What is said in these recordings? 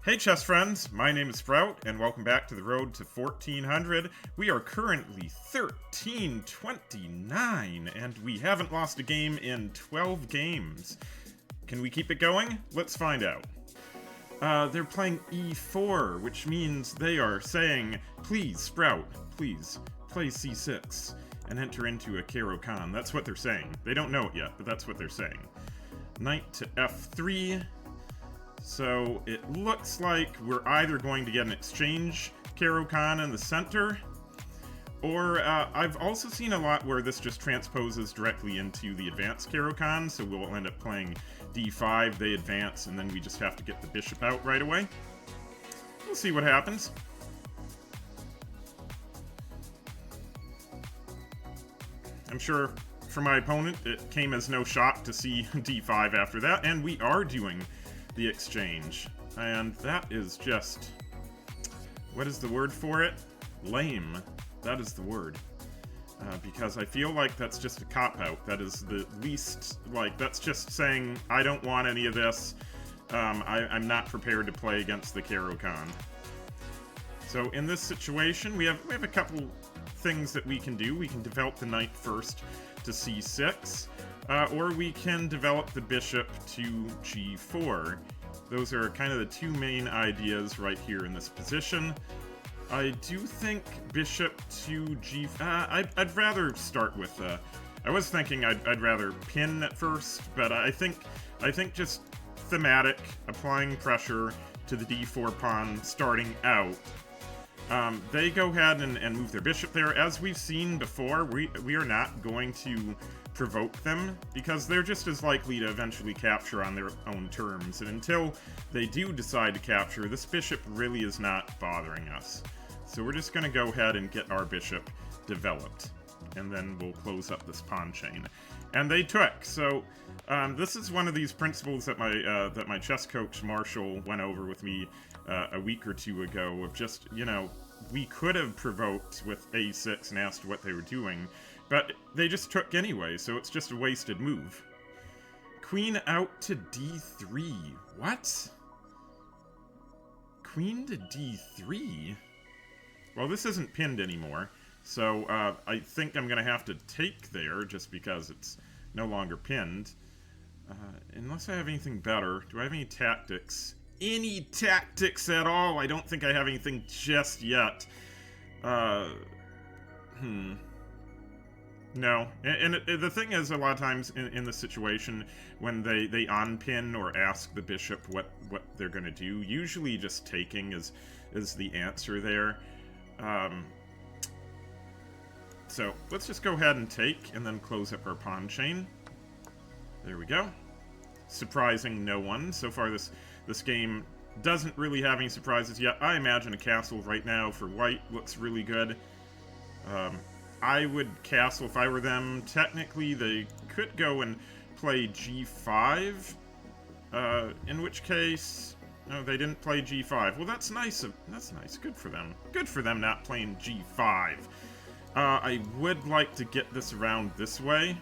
Hey chess friends, my name is Sprout, and welcome back to the road to 1400. We are currently 1329, and we haven't lost a game in 12 games. Can we keep it going? Let's find out. They're playing e4, which means they are saying, please, Sprout, please, play c6, and enter into a Caro Kann. That's what they're saying. They don't know it yet, but that's what they're saying. Knight to f3. So it looks like we're either going to get an exchange Caro Kann in the center, or I've also seen a lot where this just transposes directly into the advanced Caro Kann, so we'll end up playing d5, they advance, and then we just have to get the bishop out right away. We'll see what happens. I'm sure for my opponent it came as no shock to see d5 after that, and we are doing the exchange, and that is just, what is the word for it? Lame. That is the word. Because I feel like that's just a cop-out. That is the least, like, that's just saying, I don't want any of this. I'm not prepared to play against the Caro Kann. So in this situation, we have a couple things that we can do. We can develop the knight first to c6. Or we can develop the bishop to g4. Those are kind of the two main ideas right here in this position. I do think bishop to g... I'd rather start with... I was thinking I'd rather pin at first, but I think just thematic, applying pressure to the d4 pawn starting out. They go ahead and move their bishop there. As we've seen before, we are not going to provoke them, because they're just as likely to eventually capture on their own terms, and until they do decide to capture, this bishop really is not bothering us. So we're just going to go ahead and get our bishop developed, and then we'll close up this pawn chain. And they took, so this is one of these principles that my chess coach Marshall went over with me a week or two ago, of just, you know, we could have provoked with a6 and asked what they were doing, but they just took anyway, so it's just a wasted move. Queen out to d3. What? Queen to d3? Well, this isn't pinned anymore, so I think I'm going to have to take there, just because it's no longer pinned. Unless I have anything better. Do I have any tactics? Any tactics at all? I don't think I have anything just yet. No. And the thing is, a lot of times in this situation, when they on-pin or ask the bishop what they're going to do, usually just taking is the answer there. So let's just go ahead and take, and then close up our pawn chain. There we go. Surprising no one. So far this game doesn't really have any surprises yet. I imagine a castle right now for white looks really good. I would castle if I were them. Technically, they could go and play g5, in which case... No, they didn't play g5. Well, that's nice. That's nice. Good for them. Good for them not playing g5. I would like to get this around this way.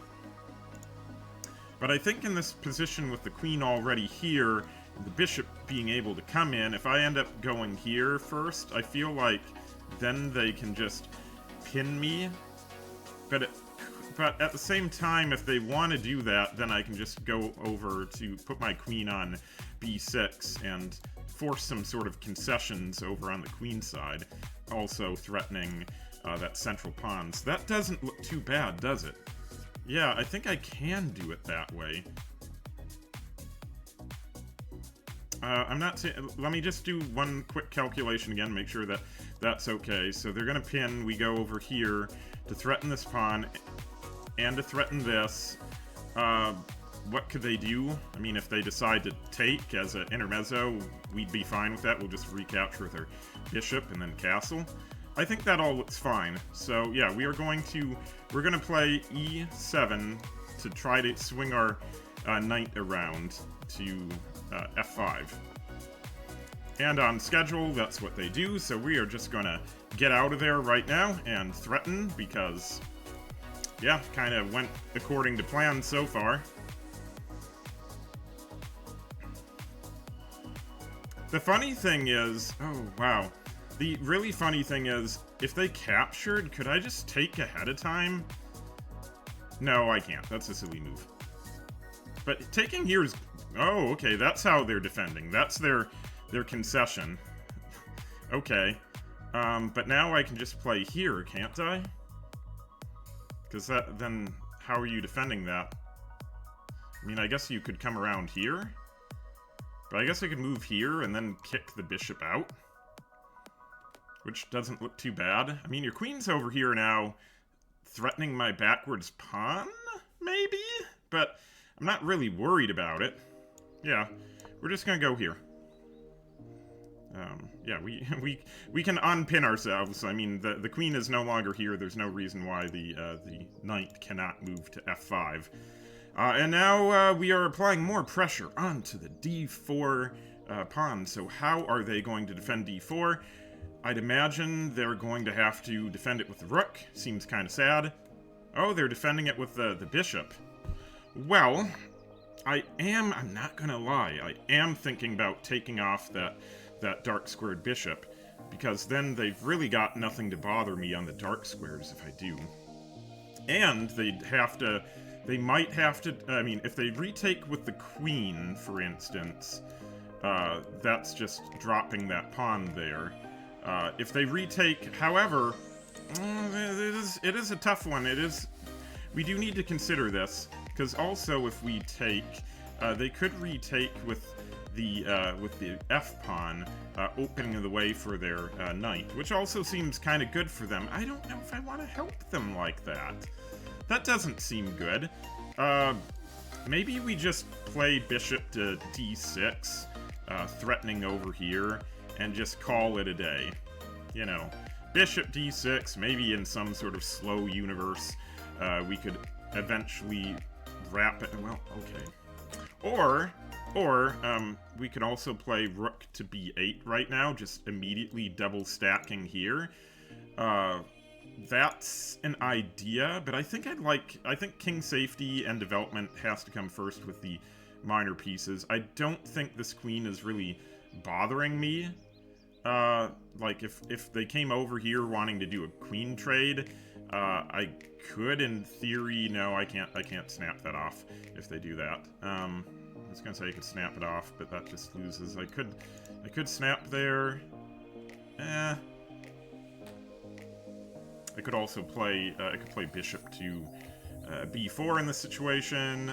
But I think in this position with the queen already here, and the bishop being able to come in, if I end up going here first, I feel like then they can just pin me. But at the same time, if they want to do that, then I can just go over to put my queen on b6 and force some sort of concessions over on the queen side, also threatening that central pawn. So that doesn't look too bad, does it? Yeah, I think I can do it that way. I'm not saying... Let me just do one quick calculation again, make sure that that's okay. So they're going to pin. We go over here to threaten this pawn and to threaten this. What could they do? I mean, if they decide to take as an intermezzo, we'd be fine with that. We'll just recapture their bishop and then castle. I think that all looks fine. So yeah, we're going to play e7 to try to swing our knight around to f5. And on schedule, that's what they do, so we are just gonna get out of there right now and threaten, because, yeah, kind of went according to plan so far. The funny thing is, oh wow, the really funny thing is, if they captured, could I just take ahead of time? No, I can't. That's a silly move. But taking here is, oh, okay, that's how they're defending. That's their concession. Okay. But now I can just play here, can't I? Because then how are you defending that? I mean, I guess you could come around here. But I guess I could move here and then kick the bishop out. Which doesn't look too bad. I mean, your queen's over here now, threatening my backwards pawn, maybe? But I'm not really worried about it. Yeah, we're just gonna go here. Yeah, we can unpin ourselves. I mean, the queen is no longer here. There's no reason why the knight cannot move to f5. And now we are applying more pressure onto the d4 pawn. So how are they going to defend d4? I'd imagine they're going to have to defend it with the rook. Seems kind of sad. Oh, they're defending it with the bishop. Well, I'm not gonna lie, I am thinking about taking off that dark squared bishop, because then they've really got nothing to bother me on the dark squares if I do. And they might have to, I mean, if they retake with the queen, for instance, that's just dropping that pawn there. If they retake, however, it is a tough one. We do need to consider this, because also if we take, they could retake with the f pawn, opening the way for their knight, which also seems kind of good for them. I don't know if I want to help them like that. That doesn't seem good. Maybe we just play bishop to d6, threatening over here, and just call it a day. You know, bishop d6, maybe in some sort of slow universe, we could eventually wrap it. Well, okay. Or we could also play rook to b8 right now, just immediately double stacking here. That's an idea, but I think king safety and development has to come first with the minor pieces. I don't think this queen is really bothering me. Like if they came over here wanting to do a queen trade, I could in theory, no, I can't snap that off if they do that. I was gonna say I could snap it off, but that just loses. I could snap there. I could also play, I could play bishop to b4 in this situation,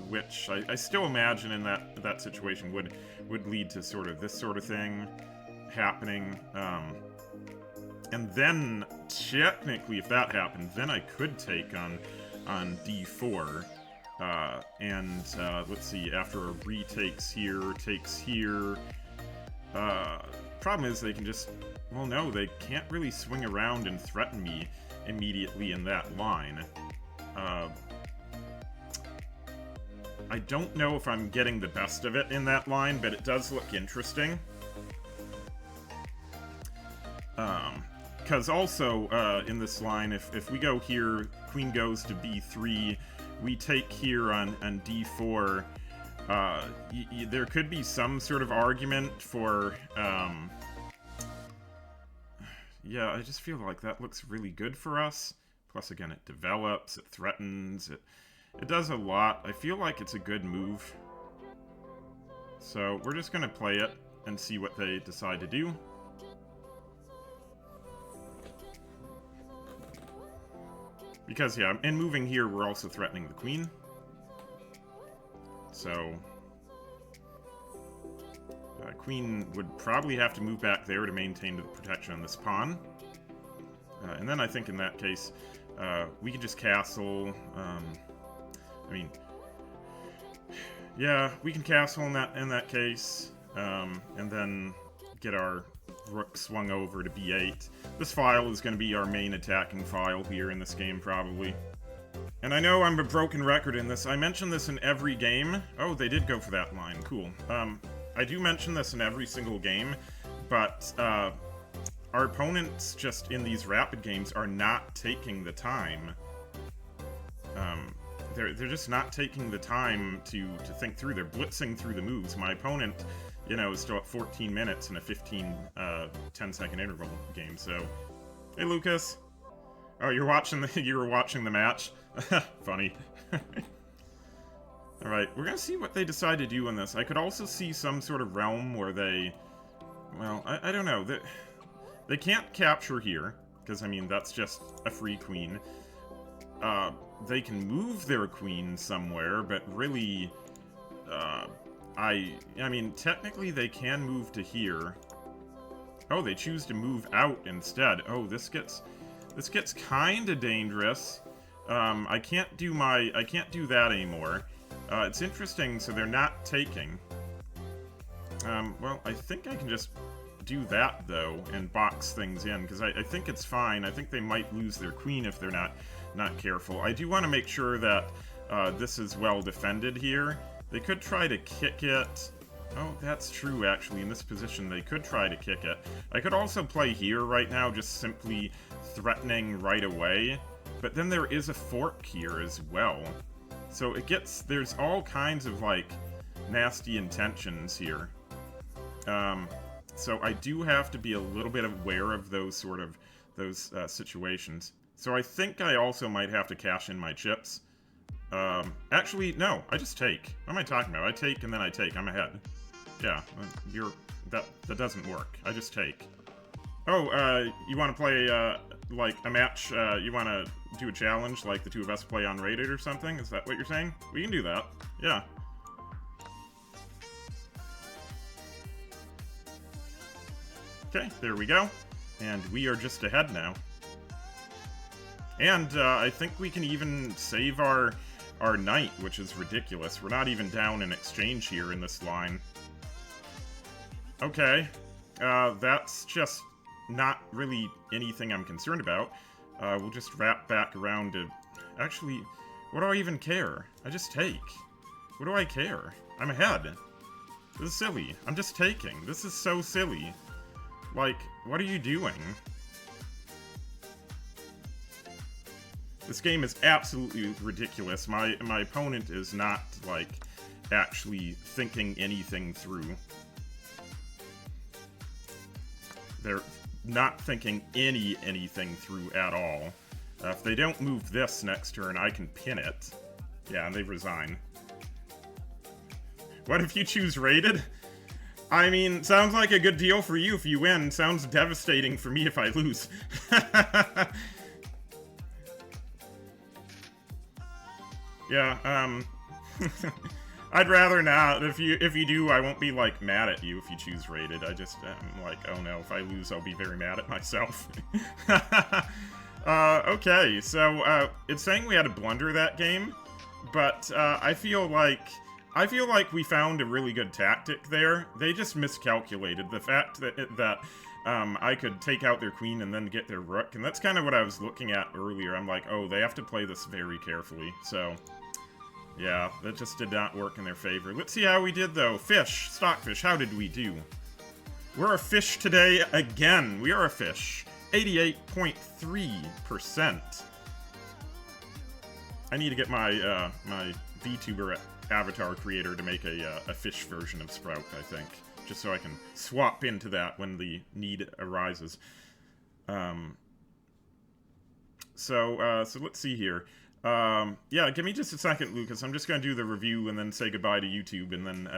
which I still imagine in that situation would lead to sort of this sort of thing happening. And then, technically, if that happened, then I could take on d4. And let's see, after a retakes here, takes here. Problem is they can just, well, no, they can't really swing around and threaten me immediately in that line. I don't know if I'm getting the best of it in that line, but it does look interesting. Because also, in this line, if we go here, queen goes to b3, we take here on d4, there could be some sort of argument for, yeah, I just feel like that looks really good for us. Plus, again, it develops, it threatens, it does a lot. I feel like it's a good move. So, we're just gonna play it and see what they decide to do. Because, yeah, in moving here, we're also threatening the queen. So, queen would probably have to move back there to maintain the protection on this pawn. And then I think in that case, we could just castle. I mean, yeah, we can castle in that case, and then get our rook swung over to b8. This file is going to be our main attacking file here in this game, probably. And I know I'm a broken record in this. I mention this in every game. Oh, they did go for that line. Cool. I do mention this in every single game, but our opponents just in these rapid games are not taking the time. They're just not taking the time to think through. They're blitzing through the moves. My opponent you know, still at 14 minutes in a 10-second interval game, so... Hey, Lucas! Oh, you were watching the match? Funny. Alright, we're gonna see what they decide to do in this. I could also see some sort of realm where they... Well, I don't know. They can't capture here, because, I mean, that's just a free queen. They can move their queen somewhere, but really... I mean, technically they can move to here. Oh, they choose to move out instead. Oh, this gets kinda dangerous. I can't do that anymore. It's interesting, so they're not taking. Well, I think I can just do that, though, and box things in, because I think it's fine. I think they might lose their queen if they're not careful. I do want to make sure that this is well defended here. They could try to kick it. Oh, that's true, actually. In this position, they could try to kick it. I could also play here right now, just simply threatening right away. But then there is a fork here as well. So there's all kinds of, like, nasty intentions here. So I do have to be a little bit aware of those situations. So I think I also might have to cash in my chips. Actually, no, I just take. What am I talking about? I take and then I take. I'm ahead. Yeah, that doesn't work. I just take. Oh, you want to play, like, a match, you want to do a challenge, like the two of us play unrated or something? Is that what you're saying? We can do that. Yeah. Okay, there we go. And we are just ahead now. And, I think we can even save our knight, which is ridiculous. We're not even down in exchange here in this line. Okay. That's just not really anything I'm concerned about. We'll just wrap back around to... Actually, what do I even care? I just take. What do I care? I'm ahead. This is silly. I'm just taking. This is so silly. Like, what are you doing? This game is absolutely ridiculous. My opponent is not, like, actually thinking anything through. They're not thinking anything through at all. If they don't move this next turn, I can pin it. Yeah, and they resign. What if you choose rated? I mean, sounds like a good deal for you if you win. Sounds devastating for me if I lose. Yeah, I'd rather not. If you do, I won't be, like, mad at you if you choose rated. I just am like, oh no, if I lose, I'll be very mad at myself. Okay, so, it's saying we had a blunder that game, but, I feel like we found a really good tactic there. They just miscalculated the fact that I could take out their queen and then get their rook, and that's kind of what I was looking at earlier. I'm like, oh, they have to play this very carefully, so... Yeah, that just did not work in their favor. Let's see how we did, though. Fish, stockfish, how did we do? We're a fish today again. We are a fish. 88.3%. I need to get my my VTuber avatar creator to make a fish version of Sprout, I think. Just so I can swap into that when the need arises. So let's see here. Yeah, give me just a second, Lucas. I'm just gonna do the review and then say goodbye to YouTube, and then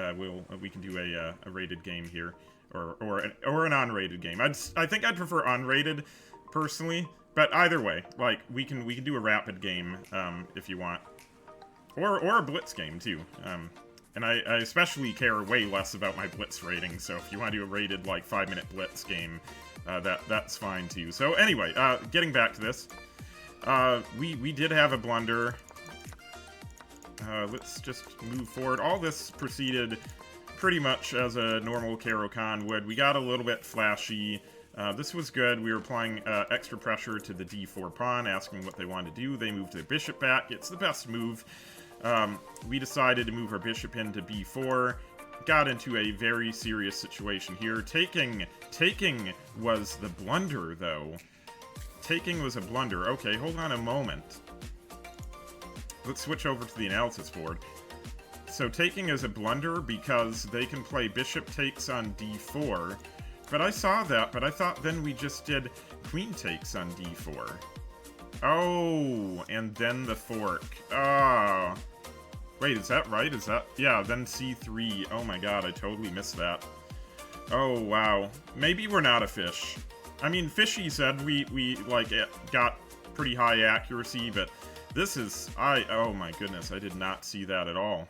we can do a rated game here, or an unrated game. I think I'd prefer unrated, personally, but either way, like we can do a rapid game if you want, or a blitz game too. And I especially care way less about my blitz rating. So if you want to do a rated like 5-minute blitz game, that's fine too. So anyway, getting back to this. We did have a blunder. Let's just move forward. All this proceeded pretty much as a normal Caro Kann would. We got a little bit flashy. This was good. We were applying extra pressure to the d4 pawn, asking what they wanted to do. They moved their bishop back. It's the best move. We decided to move our bishop into b4. Got into a very serious situation here. Taking was the blunder, though. Taking was a blunder. Okay, hold on a moment. Let's switch over to the analysis board. so taking is a blunder because they can play bishop takes on d4. But I saw that, but I thought then we just did queen takes on d4. Oh, and then the fork. Oh. Wait, is that right? Is that... Yeah, then c3. Oh my god, I totally missed that. Oh, wow. Maybe we're not a fish. I mean, Fishy said we like, got pretty high accuracy, but this is... Oh my goodness, I did not see that at all.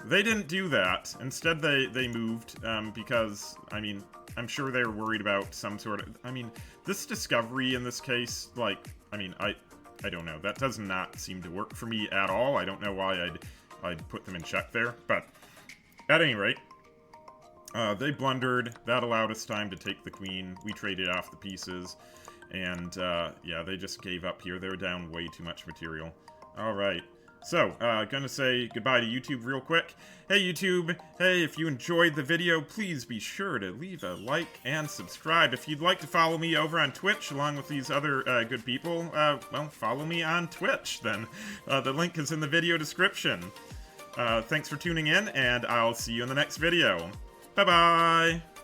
They didn't do that. Instead, they moved, because, I mean, I'm sure they were worried about some sort of... I mean, this discovery in this case, like, I mean, I don't know. That does not seem to work for me at all. I don't know why I'd put them in check there, but at any rate, they blundered. That allowed us time to take the queen. We traded off the pieces, and yeah, they just gave up here. They were down way too much material. All right. So, gonna say goodbye to YouTube real quick. Hey YouTube, hey, if you enjoyed the video, please be sure to leave a like and subscribe. If you'd like to follow me over on Twitch, along with these other good people, well, follow me on Twitch, then. The link is in the video description. Thanks for tuning in, and I'll see you in the next video. Bye-bye!